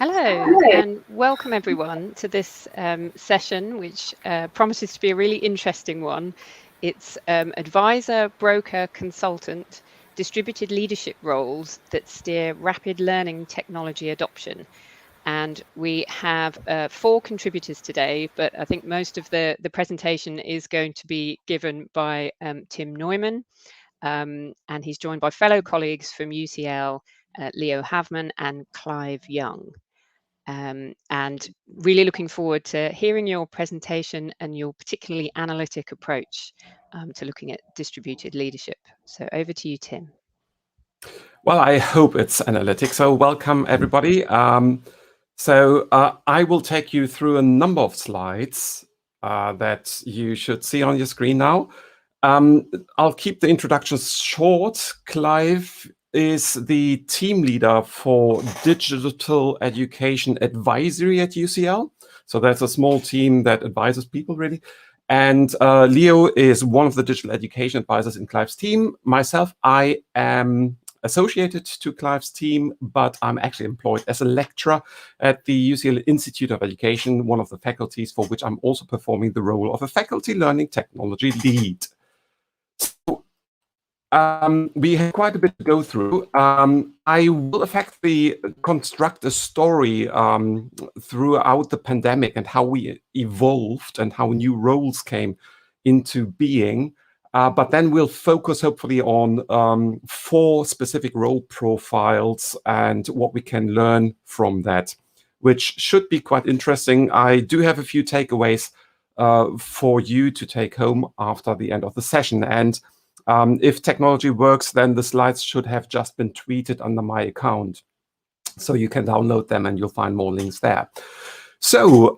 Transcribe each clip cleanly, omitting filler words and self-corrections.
Hello and welcome everyone to this session, which promises to be a really interesting one. It's advisor, broker, consultant, distributed leadership roles that steer rapid learning technology adoption. And we have 4 contributors today, but I think most of the presentation is going to be given by Tim Neumann, and he's joined by fellow colleagues from UCL, Leo Havemann and Clive Young. And really looking forward to hearing your presentation and your particularly analytic approach to looking at distributed leadership. So over to you, Tim. Well, I hope it's analytic. So welcome, everybody. I will take you through a number of slides that you should see on your screen now. I'll keep the introductions short. Clive is the team leader for digital education advisory at UCL. So that's a small team that advises people, really. And Leo is one of the digital education advisors in Clive's team. Myself, I am associated to Clive's team, but I'm actually employed as a lecturer at the UCL Institute of Education, one of the faculties for which I'm also performing the role of a faculty learning technology lead. So, we have quite a bit to go through. I will effectively construct a story throughout the pandemic and how we evolved and how new roles came into being. But then we'll focus hopefully on 4 specific role profiles and what we can learn from that, which should be quite interesting. I do have a few takeaways for you to take home after the end of the session. And if technology works, then the slides should have just been tweeted under my account. So you can download them and you'll find more links there. So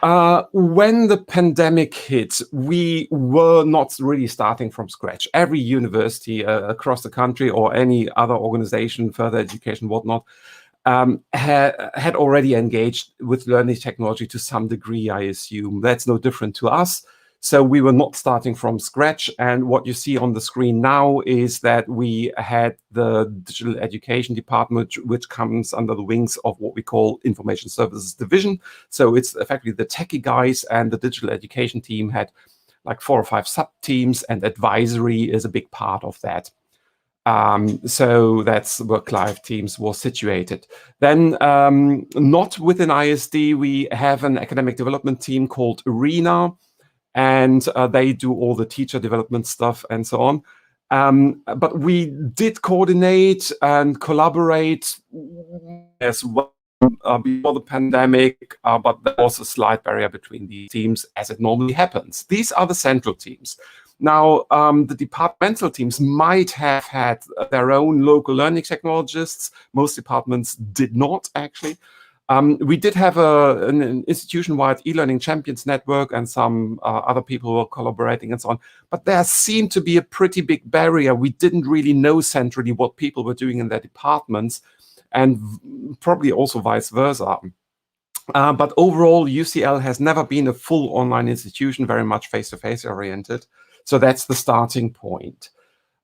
when the pandemic hit, we were not really starting from scratch. Every university across the country or any other organization, further education, whatnot, had already engaged with learning technology to some degree, I assume. That's no different to us. So we were not starting from scratch. And what you see on the screen now is that we had the digital education department, which comes under the wings of what we call Information Services Division. So it's effectively the techie guys, and the digital education team had like 4 or 5 sub-teams, and advisory is a big part of that. So that's where Clive teams was situated. Then not within ISD, we have an academic development team called Arena, and they do all the teacher development stuff and so on. But we did coordinate and collaborate as well before the pandemic, but there was a slight barrier between these teams, as it normally happens. These are the central teams. Now, the departmental teams might have had their own local learning technologists. Most departments did not, actually. We did have an institution-wide e-learning champions network, and some other people were collaborating and so on. But there seemed to be a pretty big barrier. We didn't really know centrally what people were doing in their departments, and probably also vice versa. But overall, UCL has never been a full online institution, very much face-to-face oriented. So that's the starting point.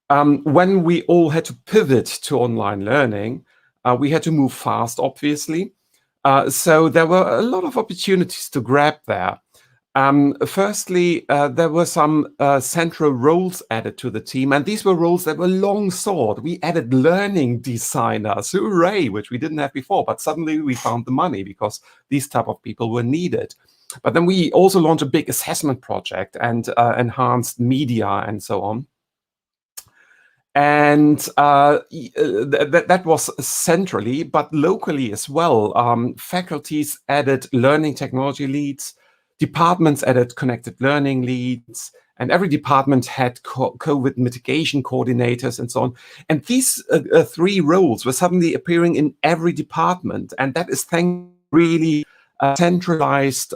When we all had to pivot to online learning, we had to move fast, obviously. So there were a lot of opportunities to grab there. Firstly, there were some central roles added to the team, and these were roles that were long sought. We added learning designers, hooray, which we didn't have before, but suddenly we found the money because these type of people were needed. But then we also launched a big assessment project and enhanced media and so on. And that was centrally, but locally as well. Faculties added learning technology leads, departments added connected learning leads, and every department had COVID mitigation coordinators and so on. And these 3 roles were suddenly appearing in every department. And that is thanks really centralized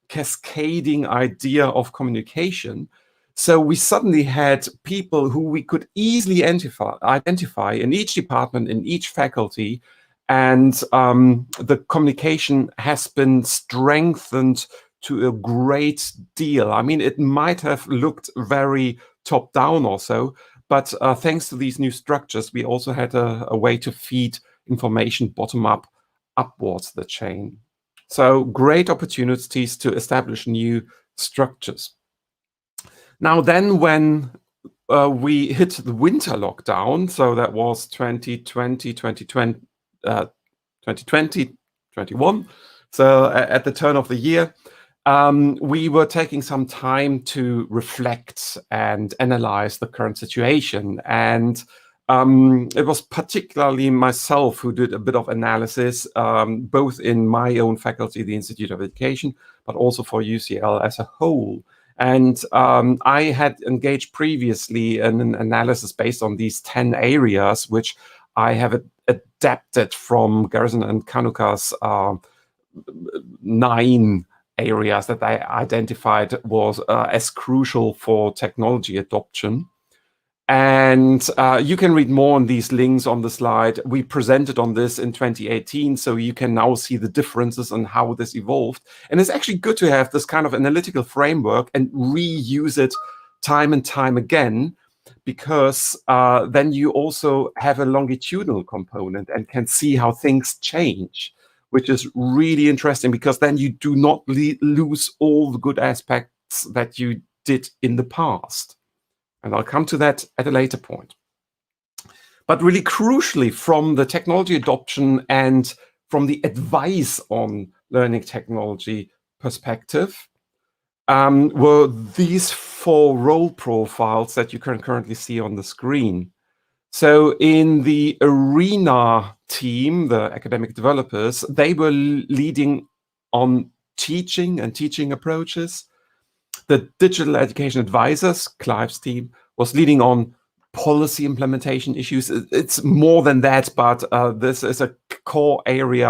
cascading idea of communication. So we suddenly had people who we could easily identify in each department, in each faculty, and the communication has been strengthened to a great deal. I mean, it might have looked very top-down or so, but thanks to these new structures, we also had a way to feed information bottom-up upwards the chain. So great opportunities to establish new structures. Now then, when we hit the winter lockdown, so that was 2020, 2021, so at the turn of the year, we were taking some time to reflect and analyze the current situation. And it was particularly myself who did a bit of analysis, both in my own faculty, the Institute of Education, but also for UCL as a whole. And I had engaged previously in an analysis based on these 10 areas, which I have adapted from Garrison and Kanuka's 9 areas that I identified was as crucial for technology adoption. And you can read more on these links on the slide. We presented on this in 2018, so you can now see the differences and how this evolved. And it's actually good to have this kind of analytical framework and reuse it time and time again, because then you also have a longitudinal component and can see how things change, which is really interesting, because then you do not lose all the good aspects that you did in the past. And I'll come to that at a later point. But really crucially, from the technology adoption and from the advice on learning technology perspective, were these 4 role profiles that you can currently see on the screen. So in the ARENA team, the academic developers, they were leading on teaching and teaching approaches. The digital education advisors, Clive's team, was leading on policy implementation issues. It's more than that, but this is a core area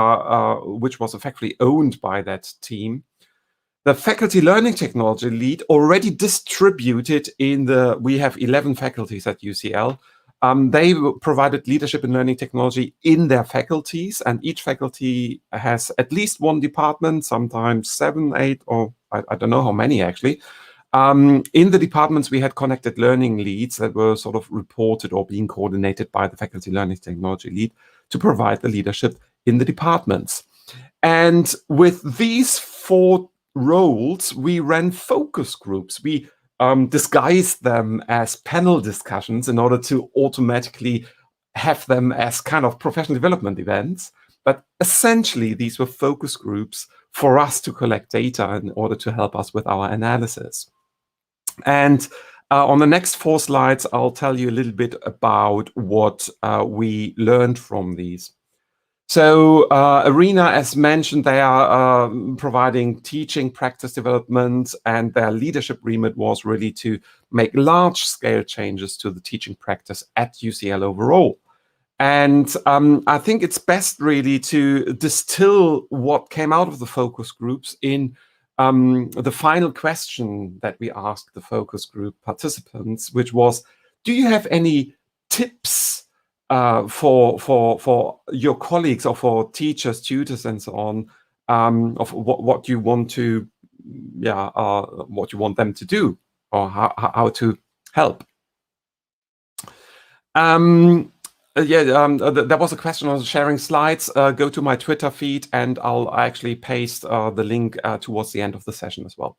which was effectively owned by that team. The faculty learning technology lead already distributed we have 11 faculties at UCL. They provided leadership in learning technology in their faculties, and each faculty has at least 1 department, sometimes 7, 8, or I don't know how many actually. In the departments, we had connected learning leads that were sort of reported or being coordinated by the faculty learning technology lead to provide the leadership in the departments. And with these 4 roles, we ran focus groups. We disguised them as panel discussions in order to automatically have them as kind of professional development events. But essentially, these were focus groups for us to collect data in order to help us with our analysis. And on the next 4 slides, I'll tell you a little bit about what we learned from these. So ARENA, as mentioned, they are providing teaching practice development, and their leadership remit was really to make large-scale changes to the teaching practice at UCL overall. And I think it's best really to distill what came out of the focus groups in the final question that we asked the focus group participants, which was, do you have any tips for your colleagues or for teachers, tutors, and so on, of what you want to, what you want them to do, or how to help? There was a question on sharing slides. Go to my Twitter feed, and I'll actually paste the link towards the end of the session as well.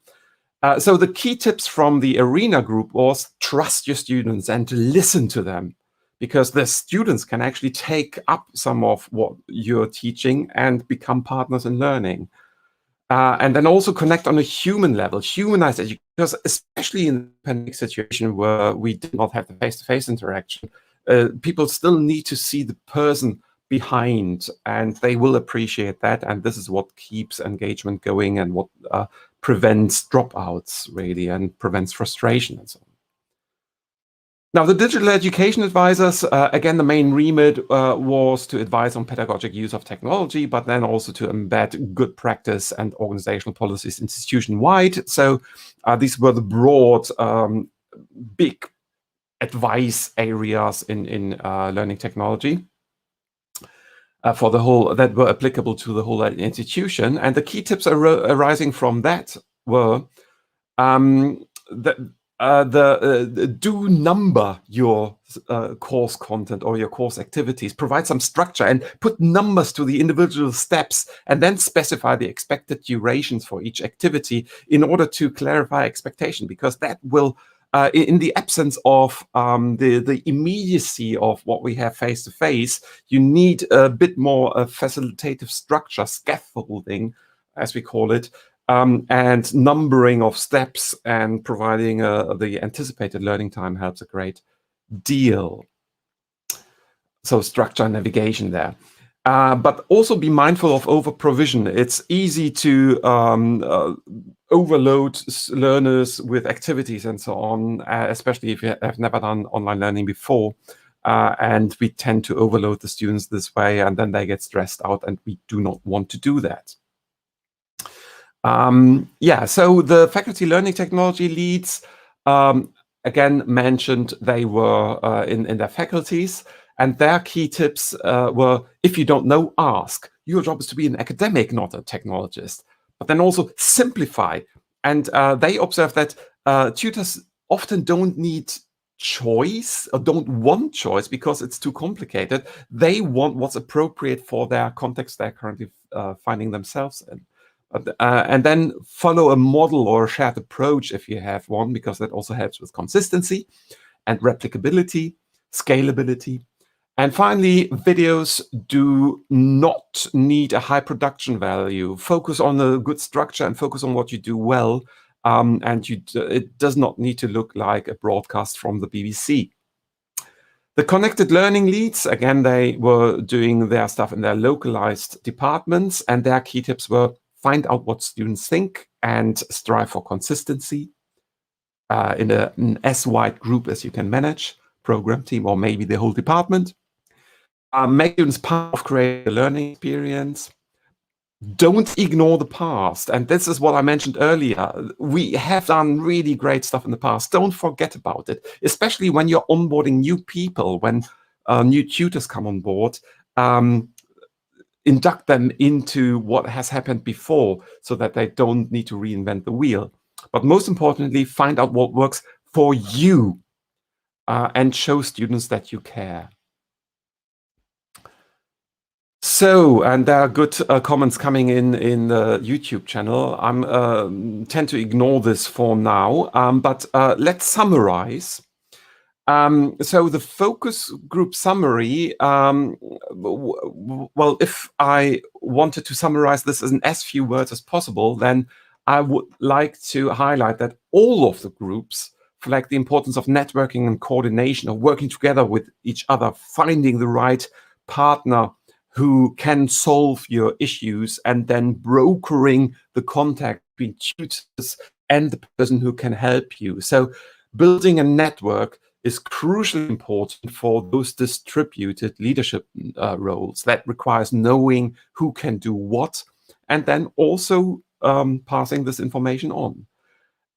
So the key tips from the ARENA group was trust your students and listen to them, because the students can actually take up some of what you're teaching and become partners in learning. And then also connect on a human level, humanize education, because especially in the pandemic situation where we did not have the face-to-face interaction, people still need to see the person behind, and they will appreciate that. And this is what keeps engagement going and what prevents dropouts, really, and prevents frustration and so on. Now, the digital education advisors, again, the main remit was to advise on pedagogic use of technology, but then also to embed good practice and organizational policies institution-wide. So these were the broad, big advice areas in learning technology for the whole, that were applicable to the whole institution. And the key tips arising from that were that do number your course content or your course activities, provide some structure and put numbers to the individual steps, and then specify the expected durations for each activity in order to clarify expectation, because that will, in the absence of the immediacy of what we have face to face, you need a bit more facilitative structure, scaffolding, as we call it, and numbering of steps and providing the anticipated learning time helps a great deal. So structure and navigation there. But also be mindful of over provision. It's easy to overload learners with activities and so on, especially if you have never done online learning before. And we tend to overload the students this way, and then they get stressed out, and we do not want to do that. So the faculty learning technology leads, again mentioned, they were in their faculties, and their key tips were, if you don't know, ask. Your job is to be an academic, not a technologist. But then also simplify. And they observe that tutors often don't need choice or don't want choice because it's too complicated. They want what's appropriate for their context they're currently finding themselves in. And then follow a model or a shared approach if you have one, because that also helps with consistency and replicability, scalability. And finally, videos do not need a high production value. Focus on a good structure and focus on what you do well. And it does not need to look like a broadcast from the BBC. The connected learning leads, again, they were doing their stuff in their localized departments, and their key tips were: find out what students think and strive for consistency in an as wide group as you can manage, program team, or maybe the whole department. Make students part of creating a learning experience. Don't ignore the past. And this is what I mentioned earlier. We have done really great stuff in the past. Don't forget about it, especially when you're onboarding new people, when new tutors come on board. Induct them into what has happened before so that they don't need to reinvent the wheel. But most importantly, find out what works for you and show students that you care. So, and there are good comments coming in the YouTube channel. I tend to ignore this for now, but let's summarize. So the focus group summary, well, if I wanted to summarize this in as few words as possible, then I would like to highlight that all of the groups flag the importance of networking and coordination, of working together with each other, finding the right partner who can solve your issues, and then brokering the contact between tutors and the person who can help you. So building a network is crucially important for those distributed leadership roles. That requires knowing who can do what, and then also passing this information on.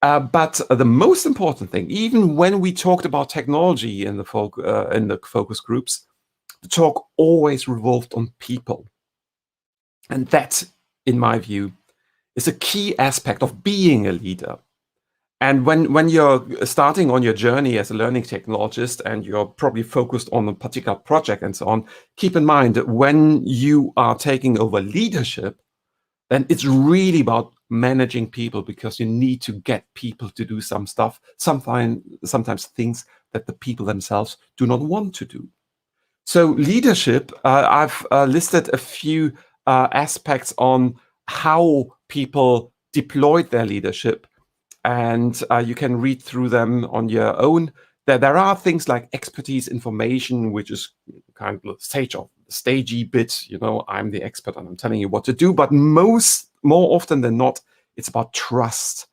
But the most important thing, even when we talked about technology in the focus groups, the talk always revolved on people. And that, in my view, is a key aspect of being a leader. And when you're starting on your journey as a learning technologist and you're probably focused on a particular project and so on, keep in mind that when you are taking over leadership, then it's really about managing people, because you need to get people to do some stuff, sometimes things that the people themselves do not want to do. So leadership, I've listed a few aspects on how people deployed their leadership, and you can read through them on your own. There are things like expertise information, which is kind of stagey bit, I'm the expert and I'm telling you what to do. But more often than not, it's about trust,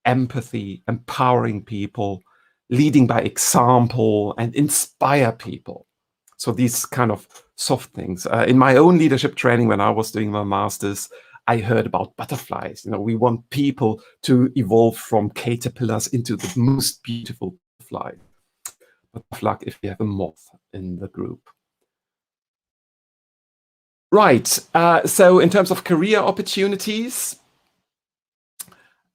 empathy, empowering people, leading by example, and inspire people. So these kind of soft things. In my own leadership training, when I was doing my master's, I heard about butterflies. We want people to evolve from caterpillars into the most beautiful butterfly. But tough luck if you have a moth in the group. Right. So in terms of career opportunities,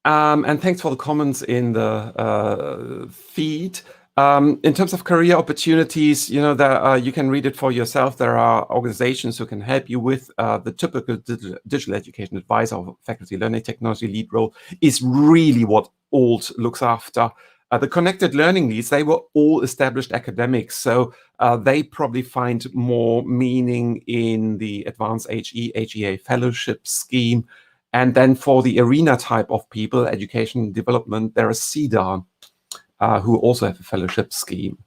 And thanks for the comments in the feed. In terms of career opportunities, you can read it for yourself. There are organizations who can help you with the typical digital education advisor or faculty learning technology lead role is really what ALT looks after. The connected learning leads, they were all established academics, so they probably find more meaning in the advanced HEA fellowship scheme. And then for the arena type of people, education and development, there is CEDAR, who also have a fellowship scheme.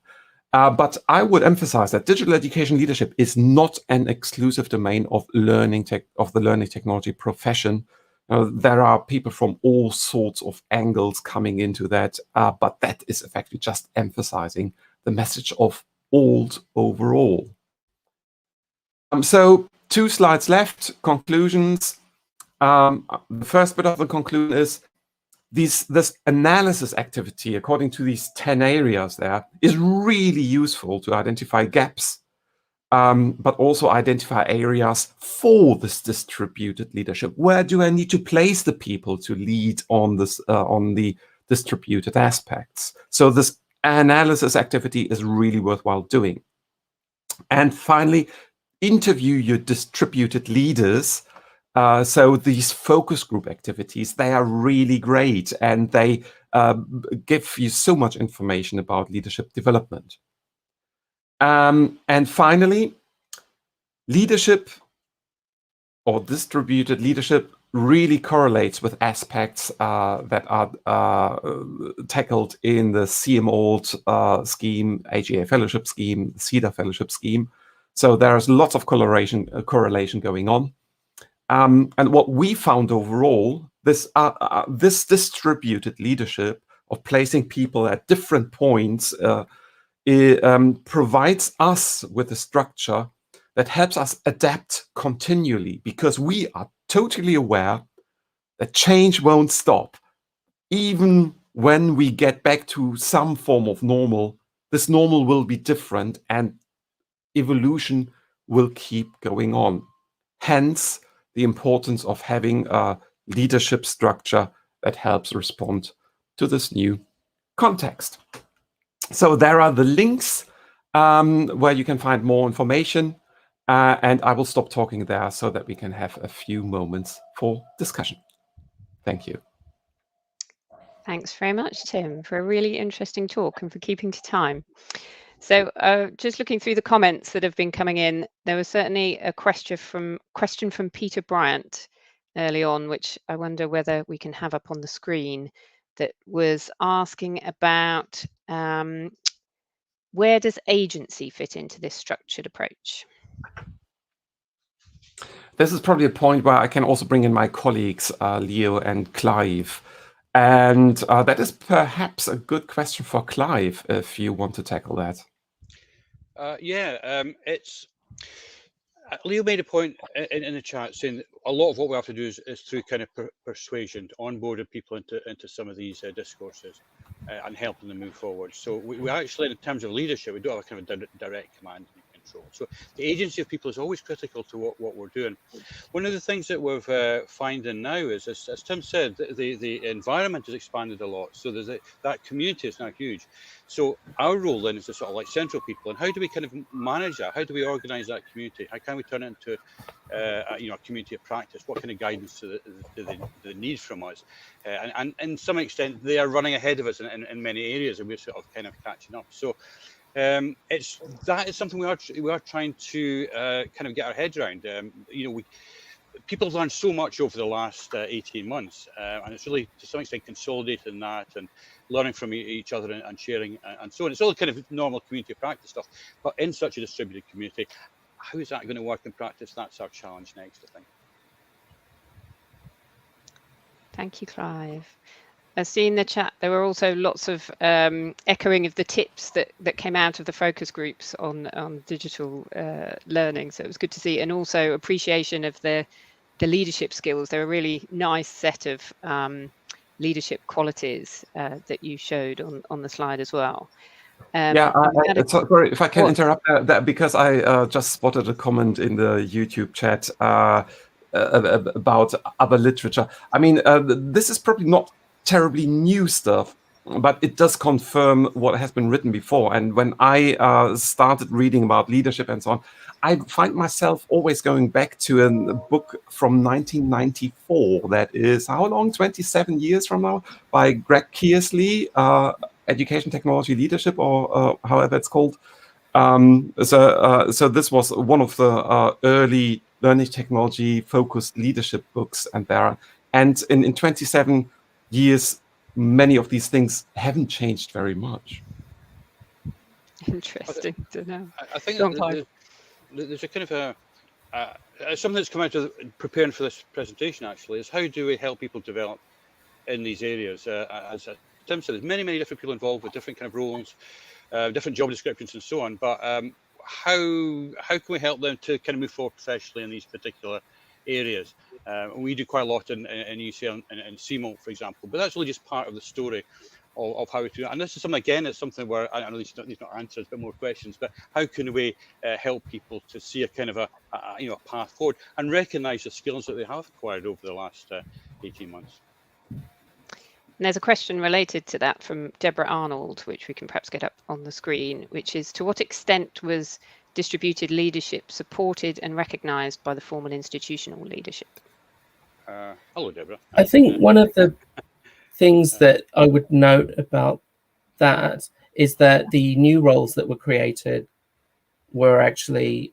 But I would emphasize that digital education leadership is not an exclusive domain of the learning technology profession. There are people from all sorts of angles coming into that, but that is effectively just emphasizing the message of ALT overall. So 2 slides left, conclusions. The first bit of the conclusion is this analysis activity, according to these 10 areas there, is really useful to identify gaps, but also identify areas for this distributed leadership. Where do I need to place the people to lead on this on the distributed aspects? So this analysis activity is really worthwhile doing. And finally, interview your distributed leaders. So these focus group activities, they are really great, and they give you so much information about leadership development. And finally, leadership or distributed leadership really correlates with aspects that are tackled in the CMALT scheme, HEA fellowship scheme, CEDAR fellowship scheme. So there's lots of correlation going on. And what we found overall, this distributed leadership of placing people at different points provides us with a structure that helps us adapt continually, because we are totally aware that change won't stop. Even when we get back to some form of normal, this normal will be different and evolution will keep going on. Hence, the importance of having a leadership structure that helps respond to this new context. So there are the links where you can find more information, and I will stop talking there so that we can have a few moments for discussion. Thank you. Thanks very much, Tim, for a really interesting talk and for keeping to time. So just looking through the comments that have been coming in, there was certainly a question from Peter Bryant early on, which I wonder whether we can have up on the screen, that was asking about where does agency fit into this structured approach? This is probably a point where I can also bring in my colleagues, Leo and Clive. And that is perhaps a good question for Clive, if you want to tackle that. It's Leo made a point in the chat saying that a lot of what we have to do is through kind of persuasion, to onboard people into some of these discourses and helping them move forward. So we actually, in terms of leadership, we don't have a kind of direct command and control. So the agency of people is always critical to what we're doing. One of the things that we're finding now is, as Tim said, the environment has expanded a lot. So there's that community is now huge. So our role then is to sort of like central people, and how do we kind of manage that? How do we organise that community? How can we turn it into a community of practice? What kind of guidance do they need from us? And in some extent, they are running ahead of us in many areas, and we're sort of kind of catching up. So that is something we are trying to kind of get our heads around. People have learned so much over the last 18 months, and it's really to some extent consolidating that and learning from each other and sharing and so on. It's all kind of normal community practice stuff, but in such a distributed community, how is that going to work in practice? That's our challenge next, I think. Thank you, Clive. I see in the chat there were also lots of echoing of the tips that came out of the focus groups on digital learning. So it was good to see, and also appreciation of the leadership skills. They're a really nice set of leadership qualities that you showed on the slide as well. Sorry if I can interrupt that, because I just spotted a comment in the YouTube chat about other literature. I mean, this is probably not terribly new stuff, but it does confirm what has been written before. And when I started reading about leadership and so on, I find myself always going back to a book from 1994. That is how long? 27 years from now, by Greg Kearsley, Education, Technology, Leadership, or however it's called. So this was one of the early learning technology focused leadership books, and in 27 years, many of these things haven't changed very much. Interesting to know. I think Go on, there's a kind of something that's come out of preparing for this presentation actually is how do we help people develop in these areas? As Tim said, there's many different people involved with different kind of roles, different job descriptions and so on. But how can we help them to kind of move forward professionally in these particular areas? We do quite a lot in UCL and CMO, for example, but that's really just part of the story of how we do it. And this is something, again, it's something where I know these not answers, but more questions, but how can we help people to see a kind of a path forward and recognise the skills that they have acquired over the last 18 months? And there's a question related to that from Deborah Arnold, which we can perhaps get up on the screen, which is, to what extent was distributed leadership supported and recognised by the formal institutional leadership? Hello, Deborah. I think one of the things that I would note about that is that the new roles that were created were actually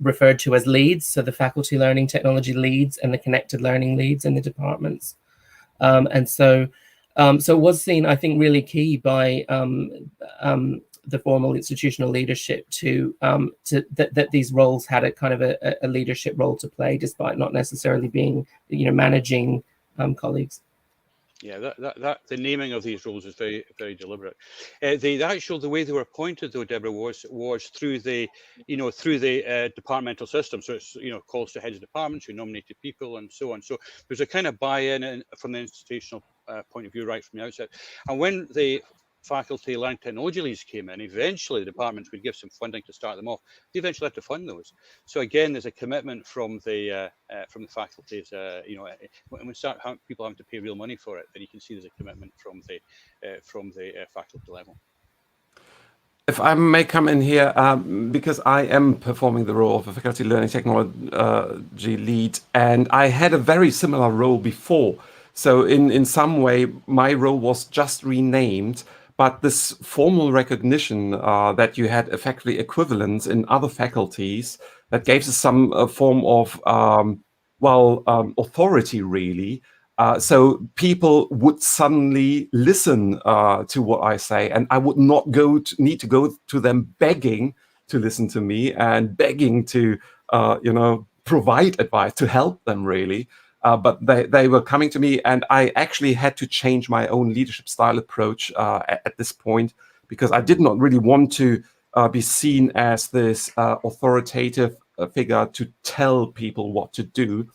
referred to as leads. So the faculty learning technology leads and the connected learning leads in the departments. And so it was seen, I think, really key by the formal institutional leadership that these roles had a kind of a leadership role to play, despite not necessarily being, managing colleagues. Yeah, that the naming of these roles is very deliberate. The way they were appointed, though, Deborah, was through the departmental system. So it's calls to heads of departments who nominated people and so on. So there's a kind of buy-in from the institutional point of view right from the outset. And when the faculty learning technology leads came in, eventually the departments would give some funding to start them off. They eventually had to fund those. So again, there's a commitment from the faculties. When we start people having to pay real money for it, then you can see there's a commitment from the faculty level. If I may come in here, because I am performing the role of a faculty learning technology lead, and I had a very similar role before. So in some way, my role was just renamed, but this formal recognition that you had effectively equivalents in other faculties, that gave us some form of, authority, really. So people would suddenly listen to what I say, and I would not need to go to them begging to listen to me and begging to, provide advice, to help them, really. But they were coming to me, and I actually had to change my own leadership style approach at this point, because I did not really want to be seen as this authoritative figure to tell people what to do.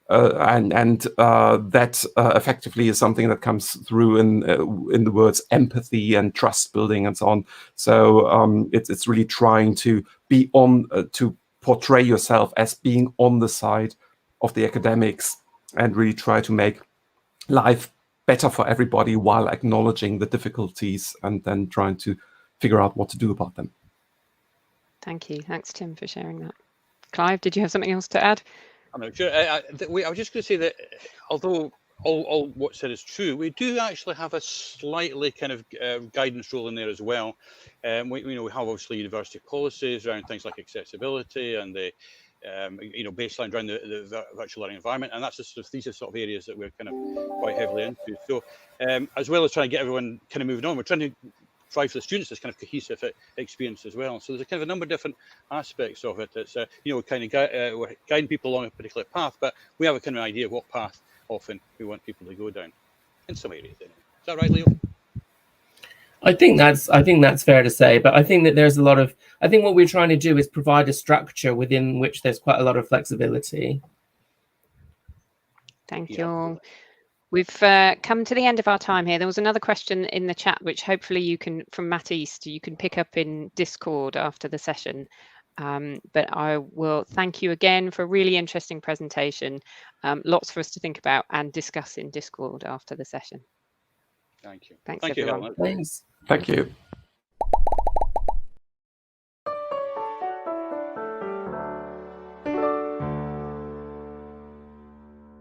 And that effectively is something that comes through in the words empathy and trust building and so on. So it's really trying to be to portray yourself as being on the side of the academics and really try to make life better for everybody while acknowledging the difficulties and then trying to figure out what to do about them. Thank you. Thanks, Tim, for sharing that. Clive, did you have something else to add? I'm not sure. I was just going to say that although all what's said is true, we do actually have a slightly kind of guidance role in there as well. We have obviously university policies around things like accessibility and the baseline around the virtual learning environment, and these are sort of areas that we're kind of quite heavily into. So as well as trying to get everyone kind of moving on, we're trying to drive for the students this kind of cohesive experience as well. So there's a kind of a number of different aspects of it. It's we're guiding people along a particular path, but we have a kind of idea of what path often we want people to go down in some areas. Anyway. Is that right, Leo? I think that's fair to say, but I think that there's I think what we're trying to do is provide a structure within which there's quite a lot of flexibility. Thank you all. We've come to the end of our time here. There was another question in the chat, which hopefully from Matt East, you can pick up in Discord after the session. But I will thank you again for a really interesting presentation. Lots for us to think about and discuss in Discord after the session. Thank you. Thanks, Thank you, everyone. Helen. Thanks. Thank you.